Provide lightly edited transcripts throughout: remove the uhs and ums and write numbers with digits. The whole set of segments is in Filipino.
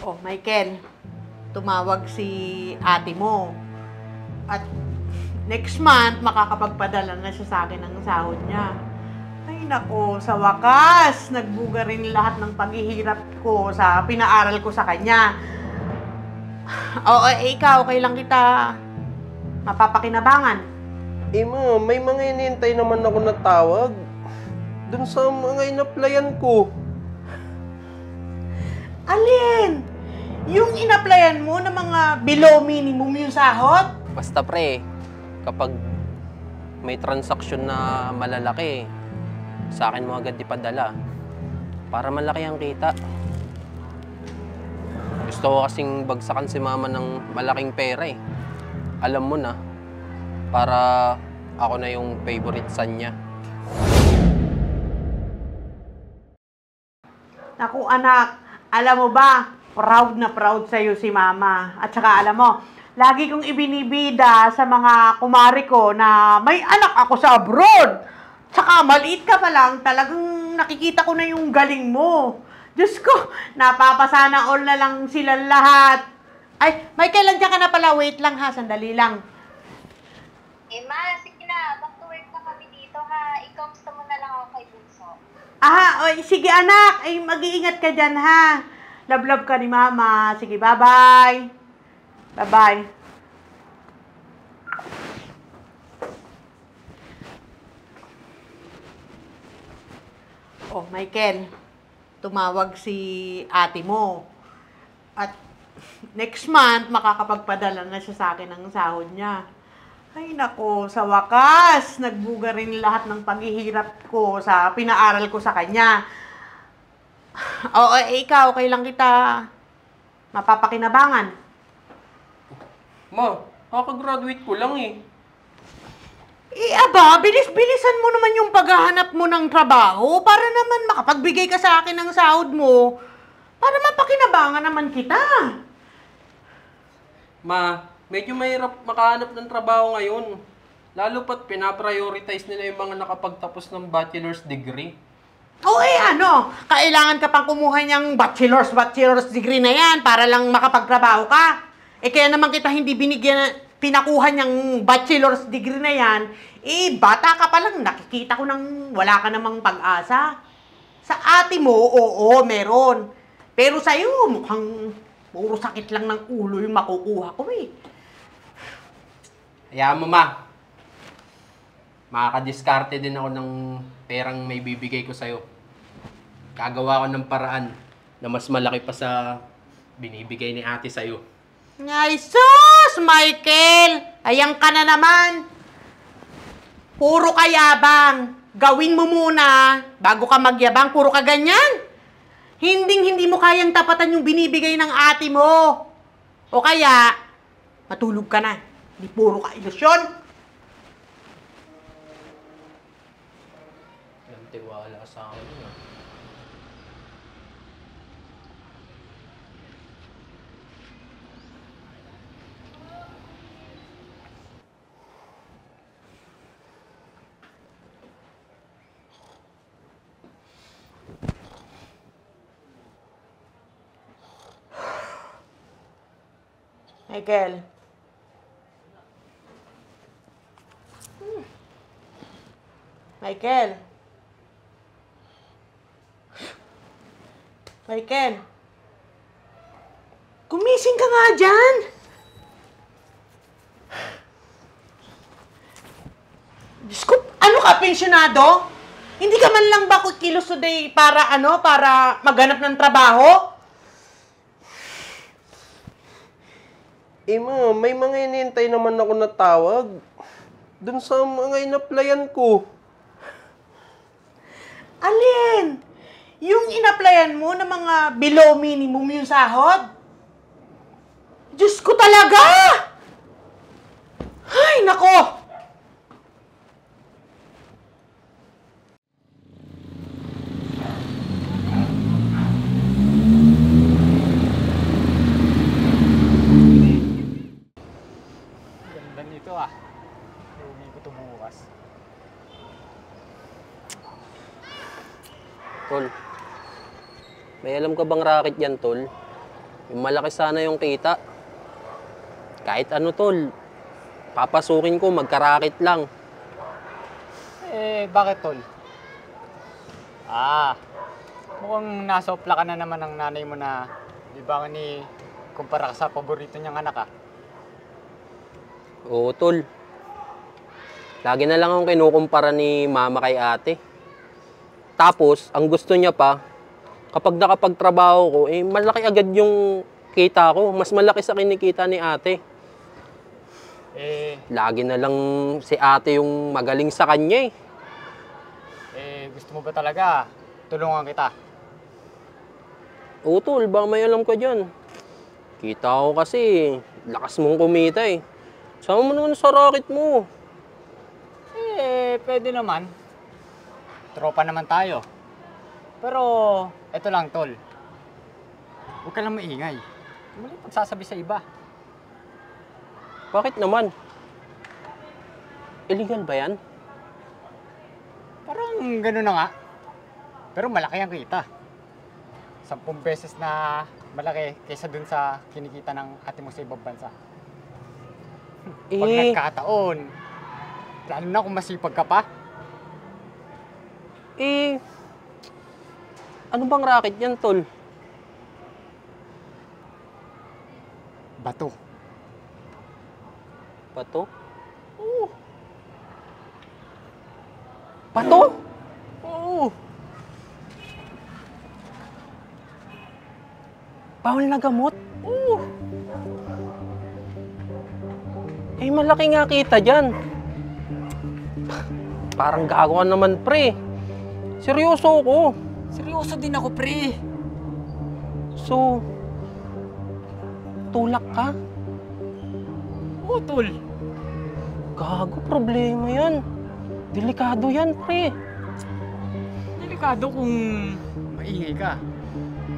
Oh, Michael, tumawag si ate mo. At next month, makakapagpadala na siya sa akin ng sahod niya. Ay nako, sa wakas, nagbuga rin lahat ng paghihirap ko sa pinaaral ko sa kanya. Oo, ikaw, kailan kita mapapakinabangan? Ma, may mga inintay naman ako na tawag. Dun sa mga inaplayan ko. Alin? Yung inaplayan mo na mga below minimum yung sahod? Basta pre, kapag may transaksyon na malalaki, sa akin mo agad ipadala. Para malaki ang kita. Gusto ko kasing bagsakan si mama ng malaking pera eh. Alam mo na, para ako na yung favorite son niya. Naku anak, alam mo ba, proud na proud sa'yo si mama. At saka alam mo, lagi kong ibinibida sa mga kumari ko na may anak ako sa abroad. Tsaka maliit ka pa lang, talagang nakikita ko na yung galing mo. Diyos ko, napapasana all na lang sila lahat. Ay, Michael, nandiyan ka na pala. Wait lang ha, sandali lang. Ma, sige na. Back to work na kami dito ha. I-kamusta mo na lang ako kay Bunso. Oy, sige anak, ay mag-iingat ka dyan ha. Love ka ni mama. Sige, bye-bye. Bye-bye. Oh, Michael, tumawag si ate mo. At next month, makakapagpadala na siya sa akin ng sahod niya. Ay nako, sa wakas, nagbuga rin lahat ng paghihirap ko sa pinaaral ko sa kanya. Oo, ikaw, kailan kita mapapakinabangan? Ma, kakagraduate ko lang eh. Aba, bilis-bilisan mo naman yung paghahanap mo ng trabaho para naman makapagbigay ka sa akin ng sahod mo para mapakinabangan naman kita. Ma, medyo mahirap makahanap ng trabaho ngayon. Lalo pat pinaprioritize nila yung mga nakapagtapos ng bachelor's degree. O ano, kailangan ka pang kumuha niyang bachelor's degree na yan para lang makapagtrabaho ka. Kaya naman kita hindi pinakuha niyang bachelor's degree na yan, bata ka pa lang, nakikita ko nang wala ka namang pag-asa. Sa ate mo, oo, meron. Pero sa'yo, mukhang puro sakit lang ng ulo yung makukuha ko eh. Hayaan mo, ma. Makakadiskarte din ako ng perang may bibigay ko sa'yo. Gagawa ko ng paraan na mas malaki pa sa binibigay ni ate sa'yo. Ay, sus, Michael! Ayan ka na naman. Puro kayabang. Gawin mo muna. Bago ka magyabang, puro ka ganyan. Hindi mo kayang tapatan yung binibigay ng ate mo. O kaya, matulog ka na. Hindi puro ka ilusyon. Walang tiwala sa akin. Michael. Michael. Michael. Gumising ka nga dyan. Diyos ko, ano ka, pensyonado? Hindi ka man lang ba kilos today para maghanap ng trabaho? Ma, may mga inintay naman ako na tawag. Dun sa mga inaplayan ko. Alin? Yung inaplayan mo na mga below minimum yung sahod? Diyos ko talaga! Ay, nako! Ganda nito ah. Iuwi ko ito bukas. Tol, may alam ka bang racket yan, Tol? Yung malaki sana yung kita. Kahit ano tol, papasukin ko, magkarakit lang. Eh, bakit tol? Mukhang nasopla ka na naman ng nanay mo na di ba ni kumpara ka sa paborito niyang anak Oo tol. Lagi na lang akong kinukumpara ni mama kay ate. Tapos, ang gusto niya pa, kapag nakapagtrabaho ko, malaki agad yung kita ko. Mas malaki sa kinikita ni ate. Lagi na lang si ate yung magaling sa kanya Gusto mo ba talaga tulungan kita? Oo tol, baka may alam ka dyan. Kita ko kasi, lakas mong kumita Sama mo naman sa racket mo. Pwede naman. Tropa naman tayo. Pero, eto lang, tol. Huwag ka lang maingay. Muli pagsasabi sa iba. Bakit naman? Illegal ba yan? Parang gano'n na nga. Pero malaki ang kita. 10 beses na malaki kaysa dun sa kinikita ng ate mo sa ibang bansa. Pag nagkataon, lalo na kung masipag ka pa. Ano bang racket yan, tol? Bato. Bato? Oo. Bato? Oo. Bawal na gamot? Oo. Malaki nga kita dyan. Parang gago ka naman, pre. Seryoso ako. Seryoso din ako, pre. So, tulak ka? Oo, tol. Gago, problema yan. Delikado yan, pre. Delikado kung maingay ka.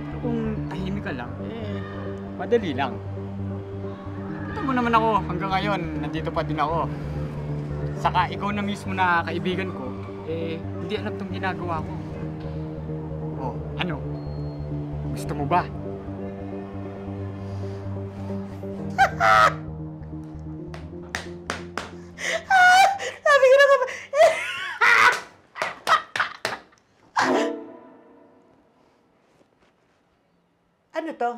Pero kung tahimik ka lang, madali lang. Ito mo naman ako, hanggang ngayon, nandito pa din ako. Saka ikaw na mismo na kaibigan ko, hindi alam tong ginagawa ko. Oh, ano? Gusto mo ba? Sabi ko na ka ba? Ano to?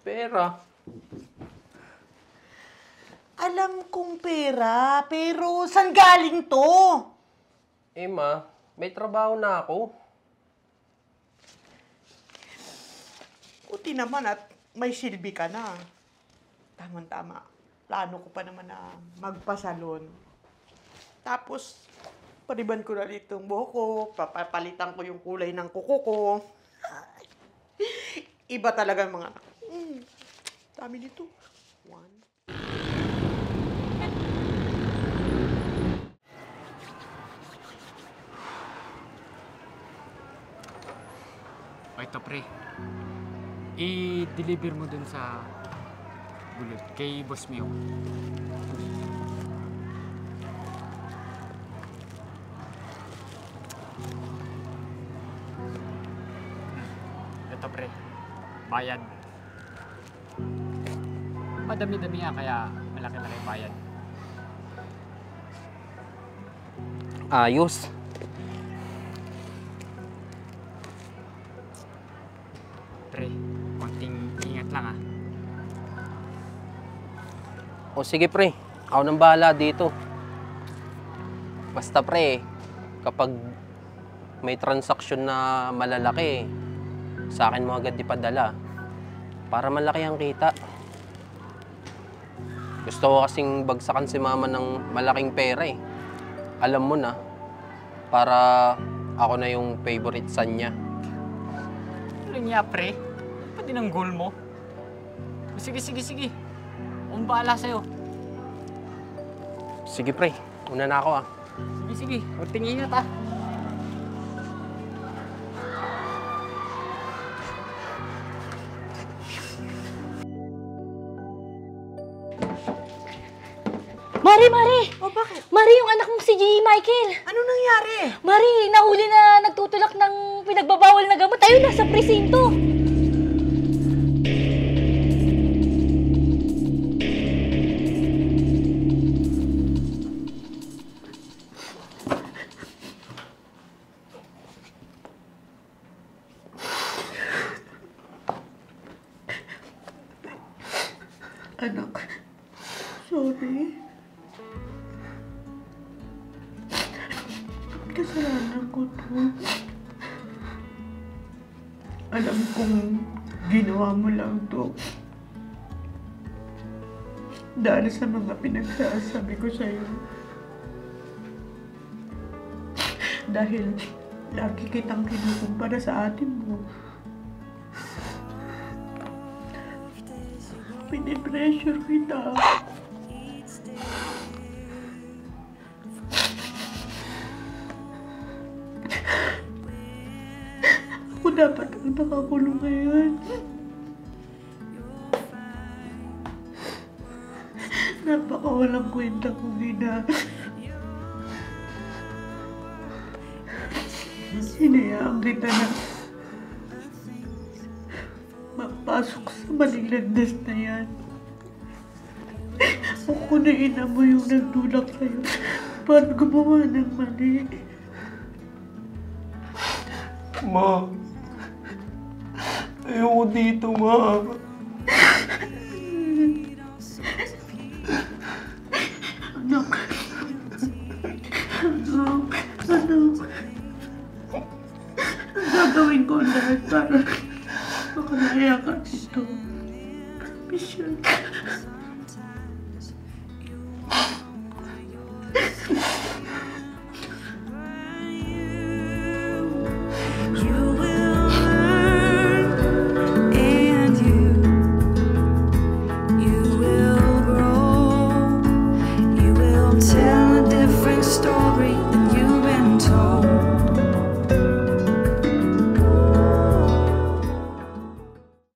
Pera. Alam kong pera, pero saan galing to? Ma, may trabaho na ako. Buti naman at may silbi ka na. Tama-tama. Plano ko pa naman na magpasalon. Tapos, pariban ko na dito yung buhok ko, papalitan ko yung kulay ng kuko ko. Iba talaga ang mga anak. Dami nito. One. O ito, pre. I-deliver mo dun sa bulod kay Boss Mio. Ito, pre. Bayad. Madami-dami nga, kaya malaki-laki bayad. Ayos. Pre, konting ingat lang ah. O sige pre, ako nang bahala dito. Basta pre, kapag may transaksyon na malalaki, sa akin mo agad ipadala. Para malaki ang kita. Gusto ko kasing bagsakan si mama ng malaking pera Alam mo na, para ako na yung favorite son niya. Ano niya, pre? Pa din ang goal mo? Sige. Akong bahala sa'yo. Sige pre, una na ako Sige. Konting ingat ah. Mari! Oh, bakit? Mari, yung anak mong si G. Michael! Ano nangyari? Mari, nahuli na nagtutulak ng pinagbabawal na gamot. Ayun, nasa presinto. Anak, sorry. Kasalanan ko to. Alam kong ginawa mo lang to. Dahil sa mga pinagsasabi ko sa'yo. Dahil lagi kitang kinukumpara sa atin mo. Pinipressure kita. Ako dapat ang nakakulong ngayon. Napakawalang kwenta kong ina. Hinayaan kita na mapasok sa maling landas na yan. Ako na ina mo yung nagtulak sa'yo para gumawa ng mali. Ma, ayoko dito, ma. Anak. Anak. Gagawin ko ang lahat para makalaya ka dito. Promise yan.